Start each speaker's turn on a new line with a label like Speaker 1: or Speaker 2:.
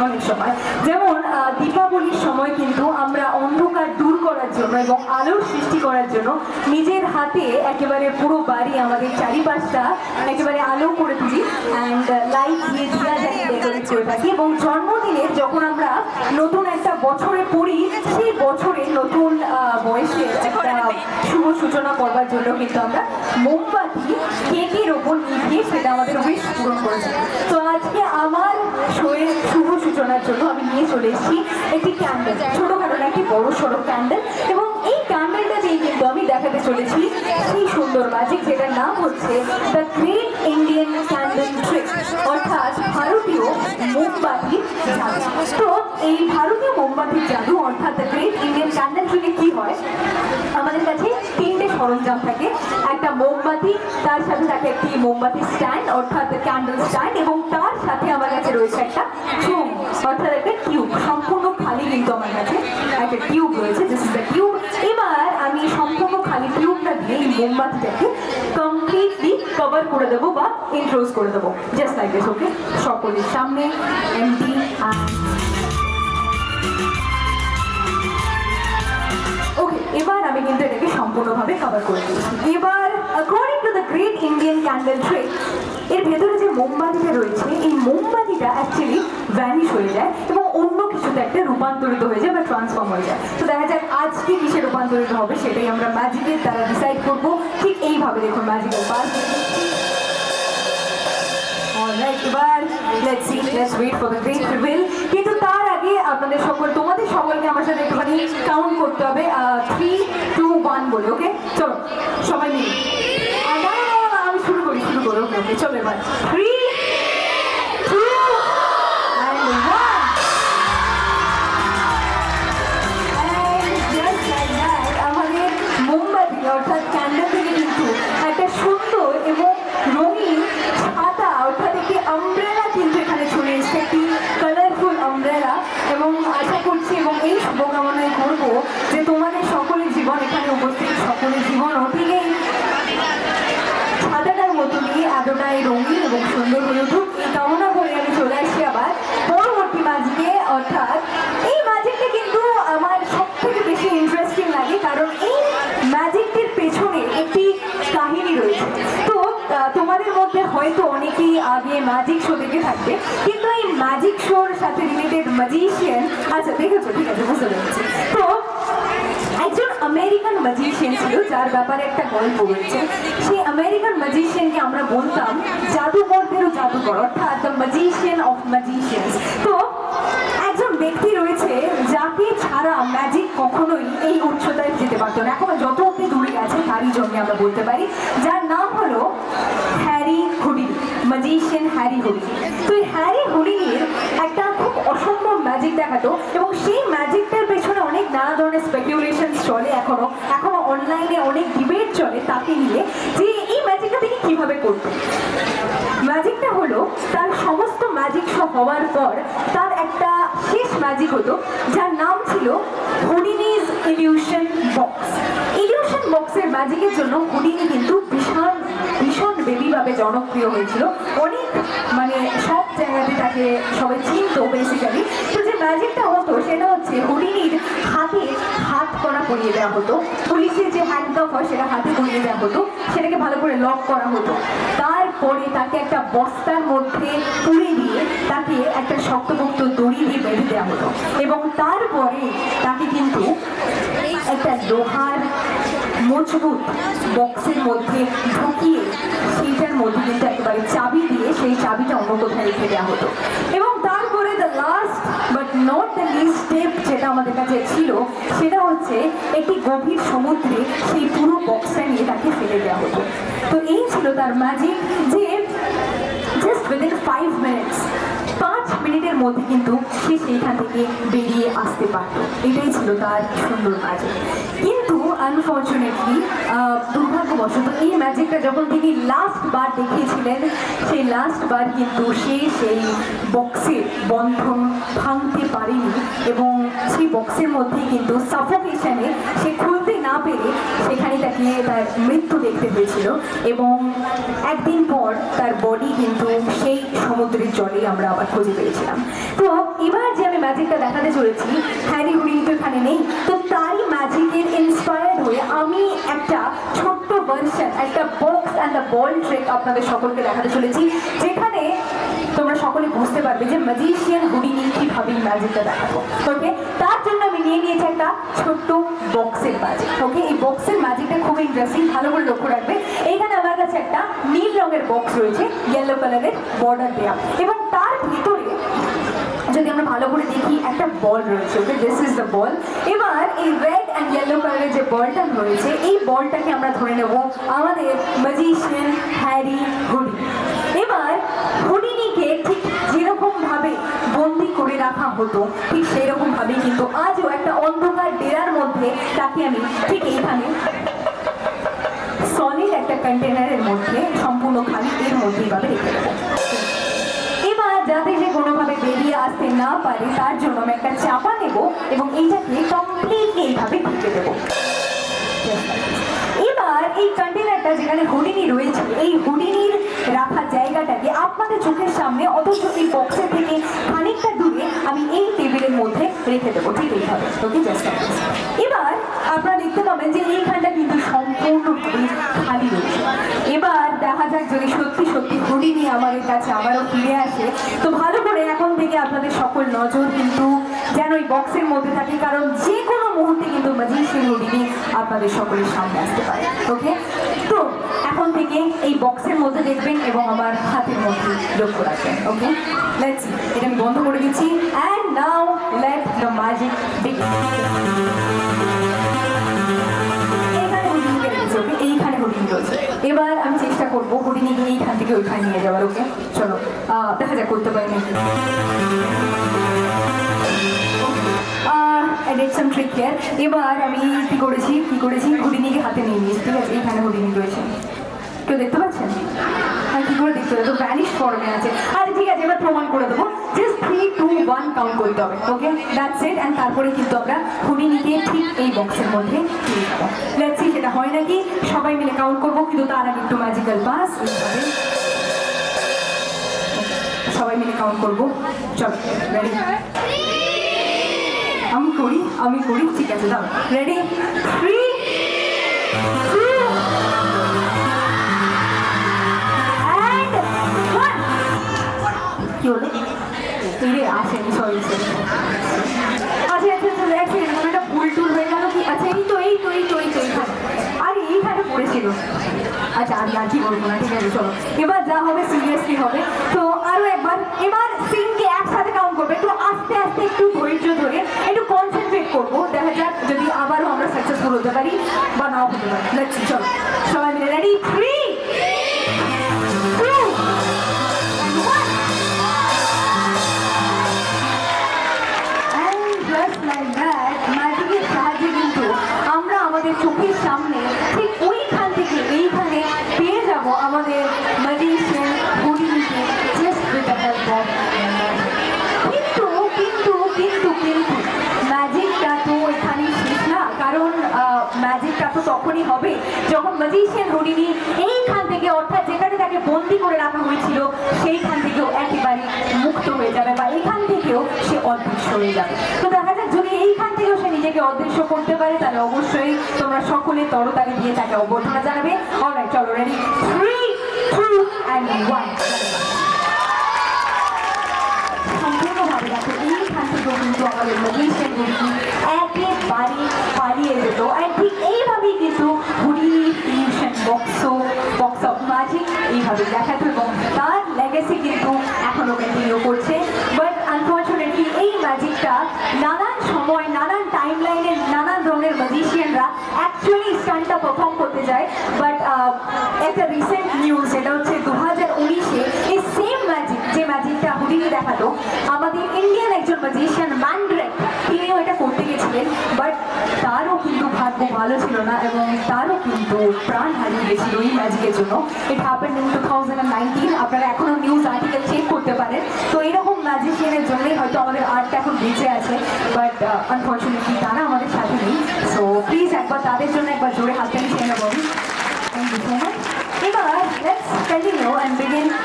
Speaker 1: অনেক সময় যেমন দীপাবলির সময় কিন্তু আমরা অন্ধকার দূর করার জন্য এবং আলোর সৃষ্টি করার জন্য নিজের হাতে একেবারে পুরো বাড়ি আমাদের চারিপাশটা একেবারে আলো করে তুলি অ্যান্ড লাইট দিয়ে দিয়া জ্বালিয়ে ডেকোরেট করে থাকি। এবং জন্মদিনে যখন আমরা নতুন একটা বছরে পড়ি, সেই বছরে নতুন বয়সের একটা শুভ সূচনা করবার জন্য কিন্তু আমরা মোমবাতি কেকের ওপর নিভিয়ে সেটা আমাদের উইশ পূরণ করেছি। তো আজকে আমার শোয়ের শুভ সূচনার জন্য আমি নিয়ে চলে এসেছি একটি ক্যান্ডেল, ছোটোখাটো একটি বড় সড়ো ক্যান্ডেল, এবং এই ক্যান্ডেলটা দিয়ে কিন্তু আমি দেখাতে চলেছি সেই সুন্দর ম্যাজিক যেটার নাম হচ্ছে the great Indian candle trick, অর্থাৎ ভারতীয় মোমবাতির জাদু। তো এই ভারতীয় মোমবাতির জাদু অর্থাৎ দ্য গ্রেট ইন্ডিয়ান ক্যান্ডেল ট্রিকে কি হয়, আমাদের কাছে তিনটে সরঞ্জাম থাকে। একটা মোমবাতি, তার সাথে থাকে একটি মোমবাতি স্ট্যান্ড অর্থাৎ ক্যান্ডেল স্ট্যান্ড, এবং তার সাথে আমার কাছে রয়েছে একটা চুম অর্থাৎ একটা টিউব, সম্পূর্ণ খালি কিন্তু আমার কাছে একটা টিউব রয়েছে, দিস ইজ দ্য টিউব। এবার আমি সম্পূর্ণ খালি টিউবটা দিয়ে এই মোমবাতিটাকে কমপ্লিটলি কভার করে দেবো বা ইনক্লোজ করে দেবো, জাস্ট লাইক দিস। ওকে, সকলের সামনে এমটি ওকে। এবার আমি কিন্তু এটাকে সম্পূর্ণভাবে কভার করে দিয়েছি। এবার according to the great Indian candle trick, এর ভেতরে যে মোমবাতিটা রয়েছে এই মোমবাতিটা অ্যাকচুয়ালি ভ্যানিশ হয়ে যায় এবং অন্য কিছুতে একটা রূপান্তরিত হয়ে যায় বা ট্রান্সফর্ম হয়ে যায়। তো দেখা যাক আজকে কিসে রূপান্তরিত হবে সেটাই আমরা ম্যাজিকের দ্বারা ডিসাইড করবো। ঠিক এইভাবে দেখুন ম্যাজিকের পাস। অলরাইট, এবার let's wait for the great reveal. কিন্তু তার আগে আপনাদের তোমাদের সকলকে আমার সাথে একটুখানি কাউন্ট করতে হবে 3, 2, 1 বলে। ওকে, চলো সবাই মিলে আমি শুরু করি। ওকে ওকে, চলো এবার 3, 2 and 1 and just like that আমাদের মোমবাতি অর্থাৎ ক্যান্ডেল থেকে কিন্তু একটা সুন্দর এবং রঙিন ছাতা অর্থাৎ একটি আমব্রেলা কিন্তু এখানে চলে এসেছে, একটি কালারফুল আমব্রেলা। এবং আশা করছি এবং এই শুভকামনায় করবো যে তোমাদের সকলের জীবন, এখানে উপস্থিত সকলের জীবন ঠিক এই ছাতাটার মতো নিয়ে এতটাই রঙিন এবং সুন্দর হয়ে উঠুক এই কামনা করে আমি চলে আসছি আবার পরবর্তী ম্যাজিকে। অর্থাৎ এই ম্যাজিকটা কিন্তু আমার সব থেকে বেশি ইন্টারেস্টিং লাগে, কারণ এই ম্যাজিকটির পেছনে একটি কাহিনী রয়েছে। তো তোমাদের মধ্যে হয়তো অনেকেই আগে ম্যাজিক শো দেখে থাকবে, কিন্তু এই ম্যাজিক শোর সাথে রিলেটেড ম্যাজিশিয়ান, আচ্ছা দেখেছো, ঠিক আছে, বুঝতে পেরেছি। তো একজন আমেরিকান ম্যাজিশিয়ান ছিল যার ব্যাপারে একটা গল্প রয়েছে। সেই আমেরিকান ম্যাজিশিয়ানকে আমরা বলতাম জাদুকরদেরও জাদুকর, অর্থাৎ দ্য ম্যাজিশিয়ান অফ ম্যাজিশিয়ানস। তো একজন ব্যক্তি রয়েছে যাকে ছাড়া ম্যাজিক কখনোই এই উচ্চতায় যেতে পারতো না, এখন যত অব্দি দূরে গেছে তারই জন্য আমরা বলতে পারি, যার নাম হলো Harry Houdini, magician Harry Houdini. তো এই হ্যারি হুডিনির একটা খুব অসম্ভব ম্যাজিক দেখাতো, এবং সেই ম্যাজিকটার পেছনে অনেক নানা ধরনের স্পেকুলেশন চলে, এখনো অনলাইনে অনেক ডিবেট চলে তাকে নিয়ে যে এই ম্যাজিকটা তিনি কিভাবে করতেন। ম্যাজিকটা হলো তার সমস্ত ম্যাজিক শো হওয়ার পর তার একটা শেষ ম্যাজিক হতো যার নাম ছিল হুডিনিজ ইলিউশন বক্স। ইলিউশন বক্সের ম্যাজিকের জন্য হুডিনি কিন্তু ভীষণ বেবিভাবে জনপ্রিয় হয়েছিল, অনেক সব জায়গাতে তাকে সবাই চিনত বেসিক্যালি। তো যে ম্যাজিকটা হতো সেটা হচ্ছে হুডিনির হাতে হাত করা পরিয়ে দেওয়া হতো, পুলিশের যে হ্যান্ডকাফ হয় সেটা হাতে পরিয়ে দেওয়া হতো, সেটাকে ভালো করে লক করা হতো। তারপরে তাকে একটা বস্তার মধ্যে পুড়ে দিয়ে তাকে একটা শক্তপোক্ত দড়ি দিয়ে বেঁধে দেওয়া হতো, এবং তারপরে তাকে কিন্তু একটা লোহার মজবুত বক্সের মধ্যে ঢুকিয়ে সেইটার মধ্যে কিন্তু একেবারে চাবি দিয়ে সেই চাবিটা অন্য কোথায় রেখে দেওয়া হতো। এবং তারপরে the last but not the least step যেটা আমাদের কাছে ছিল সেটা হচ্ছে একটি গভীর সমুদ্রে সেই পুরো বক্সটা নিয়ে তাকে ফেলে দেওয়া হতো। তো এই ছিল তার ম্যাজিক, যে জাস্ট উইদিন 5 মিনিটস, 5 মিনিটের মধ্যে কিন্তু সে সেইখান থেকে বেরিয়ে আসতে পারতো। এটাই ছিল তার সুন্দর ম্যাজিক। কিন্তু আনফর্চুনেটলি দুর্ভাগ্যবশত এই ম্যাজিকটা যখন তিনি লাস্ট বার দেখিয়েছিলেন, সেই লাস্ট বার কিন্তু সে সেই বক্সের বন্ধন ভাঙতে পারেনি, এবং সেই বক্সের মধ্যে কিন্তু সাফোকেশনে সে খুলতে না পেরে সেখানে তাকে তার মৃত্যু দেখতে হয়েছিল। এবং একদিন পর তার বডি কিন্তু সেই সমুদ্রের জলে আমরা আবার খুঁজে পেয়েছিলাম। তো এবার ম্যাজিকটা দেখাতে চলেছি, হ্যারি হুডিনি তো এখানে নেই, তো তারই ম্যাজিকের ইন্সপায়ার্ড হয়ে আমি একটা ছোট্ট ভার্সন, একটা box and the ball trick আপনাদের সকলকে দেখাতে চলেছি, যেখানে তোমরা সকলে বুঝতে পারবে যে ম্যাজিশিয়ান হুডিনি কিভাবে ম্যাজিকটা দেখাবো। ওকে, তার জন্য আমি নিয়ে নিয়েছি একটা ছোট্ট বক্সের ম্যাজিক। ওকে, এই বক্সের ম্যাজিকটা খুব ইন্টারেস্টিং, ভালো করে লক্ষ্য রাখবে। এইখানে আমার কাছে একটা নীল রঙের বক্স রয়েছে, ইয়েলো কালারের বর্ডার দেওয়া, এবং তার ভিতরে যদি আমরা ভালো করে দেখি একটা বল রয়েছে। ওকে, দিস ইজ দ্য বল। এবার এই রেড অ্যান্ড ইয়েলো কালারের যে বলটা রয়েছে, এই বলটাকে আমরা ধরে নেব আমাদের ম্যাজিশিয়ান হ্যারি হুডিনি। এবার হুডিনিকে ঠিক যেরকম ভাবে বন্দি করে রাখা হতো, ঠিক সেই রকম ভাবে কিন্তু আজও একটা অন্ধকার ডেরার মধ্যে তাকে আমি ঠিক এইখানে সলিড একটা কন্টেনারের মধ্যে, সম্পূর্ণ খালি, এর মধ্যে এইভাবে রেখে দেবো। এবার যাতে সে কোনোভাবে বেরিয়ে আসতে না পারে, তার জন্য আমি একটা চাপা নেব এবং এইটাকে কমপ্লিটলি এইভাবে ঢেকে দেবো। এবার এই কন্টেনারটা যেখানে হুডিনি রয়েছে, এই হুডিনির রাখা জায়গাটাকে আপনাদের চোখের সামনে, অথচ এই বক্সের থেকে খানিকটা দূরে আমি এই টেবিলের মধ্যে রেখে দেবো, ঠিক এইভাবে। ওকে, জাস্ট এবার আপনারা দেখতে পাবেন যে এইখানটা কিন্তু সম্পূর্ণভাবে খালি রয়েছে। এবার দেখা যাক যদি সত্যি সত্যি হুডিনি আমাদের কাছে আবারও ফিরে আসে, তো ভালো করে এখন থেকে আপনাদের সকল নজর কিন্তু যেন এই বক্সের মধ্যে থাকে, কারণ যে কোনো মুহূর্তে কিন্তু ম্যাজিশিয়ান হুডিনি আপনাদের সকলের সামনে আসতে পারে। ওকে, তো এখন থেকে এই বক্সের মধ্যে দেখবেন এবং আমার হাতের মধ্যে লক্ষ্য রাখবেন। ওকে, লেটস সি, এটা আমি বন্ধ করে দিচ্ছি, and now let the magic begin. এইখানে হুডিনি রয়েছে। এবার আমি চেষ্টা করবো হুডিনিকে এইখান থেকে ওইখানে নিয়ে যাওয়ার। ওকে, চলো দেখা যাক করতে পারি নাকি। এবার আমি কি করেছি হুডিনিকে হাতে নিয়ে নিয়েছি, ঠিক আছে, এইখানে হুডিনি রয়েছে, কেউ দেখতে পাচ্ছেন? আর কি করে দেখতে হবে, তো ভ্যানিশ ফর্মে আছে। আরে ঠিক আছে, এবার প্রমাণ করে দেবো, জাস্ট 3, 2, 1 কাউন্ট করতে হবে। ওকে, দ্যাটস ইট, অ্যান্ড তারপরে কিন্তু আমরা হুডিনিকে ঠিক এই বক্সের মধ্যে নিয়ে যাবো। লেটস সি সেটা হয় নাকি, সবাই মিলে কাউন্ট করবো, কিন্তু তার আগে একটু ম্যাজিক্যাল পাস এইভাবে সবাই মিলে কাউন্ট করবো। চলো, রেডি? আমি করি, ঠিক আছে, দাও, রেডি? 3, 2, and 1। কি হলো? আসেনি, সরি। আচ্ছা, একটা ভুল টুল হয়ে গেল কি? আচ্ছা, আরে এইখানে পড়েছিল। আচ্ছা, আমি আর কি বলবো না, ঠিক আছে, চলো এবার যা হবে সিরিয়াসলি হবে। তো আরো একবার, এবার সিনকে একসাথে কাউন্ট করবে, একটু আস্তে আস্তে, একটু ধৈর্য ধরে, একটু কনসেন্ট্রেট করবো, দেখা যাক যদি আবারও আমরা সাকসেসফুল হতে পারি বা নাও হতে পারি। লেটস চলো সবাই মিলে, ready? 3, 2, and 1। And just like that, ম্যাজিকের সাহায্যে কিন্তু আমরা আমাদের চোখের সামনে ঠিক ওইখান থেকে এইখানে পেয়ে যাব আমাদের ম্যাজিশিয়ান হুডিনিকে, just with the help of কিন্তু ম্যাজিকটা তো এখানেই শেষ না, কারণ ম্যাজিকটা তো তখনই হবে যখন ম্যাজিশিয়ান হুডিনি এইখান থেকে, অর্থাৎ যেখানে তাকে বন্দি করে রাখা হয়েছিল, সেইখান থেকেও একেবারে মুক্ত হয়ে যাবে, বা এখান থেকেও সে অদৃশ্য হয়ে যাবে। তো দেখা যাক যদি এইখান থেকেও সে নিজেকে অদৃশ্য করতে পারে, তাহলে অবশ্যই তোমরা সকলে তরতারি দিয়ে তাকে অভ্যর্থনা জানাবে। অলরাইট, চলো, রেডি? 3, 2, and 1। সম্পূর্ণভাবে দেখো এইখান থেকেও কিন্তু আমাদের ম্যাজিশিয়ান হুডিনি একেবারে পালিয়ে যেত, আর ঠিক এইভাবেই কিন্তু Houdini fusion box of magic এইভাবে দেখাতো, এবং তার লেগেসি কিন্তু এখনো কন্টিনিউ করছে। বাট আনফর্চুনেটলি এই ম্যাজিকটা নানান সময়, নানান টাইম লাইনের নানান ধরনের ম্যাজিশিয়ানরা অ্যাকচুয়ালি স্টান্টটা পারফর্ম করতে যায়। বাট একটা রিসেন্ট নিউজ, সেটা হচ্ছে 2019-এ এই সেম ম্যাজিক, যে ম্যাজিকটা হুডিনি দেখাতো, আমাদের ইন্ডিয়ান একজন ম্যাজিশিয়ান ম্যান্ড্রেক, তিনিও এটা করতে গেছিলেন, বাট তারও কিন্তু ভাগ্য ভালো ছিল না এবং তারও কিন্তু প্রাণ হারিয়ে গেছিল এই ম্যাজিকের জন্য। It happened in 2019। আপনারা এখনো নিউজ আর্টিকেল চেক করতে পারেন। তো এরকম ম্যাজিশিয়ানের জন্যই হয়তো আমাদের আর্টটা এখন বেঁচে আছে, বাট আনফর্চুনেটলি তারা আমাদের সাথে নেই। সো প্লিজ একবার তাদের জন্য একবার জোরে হাততালি চেয়ে নেব। Thank you so much. এবার লেটস কন্টিনিউ অ্যান্ড বিগিন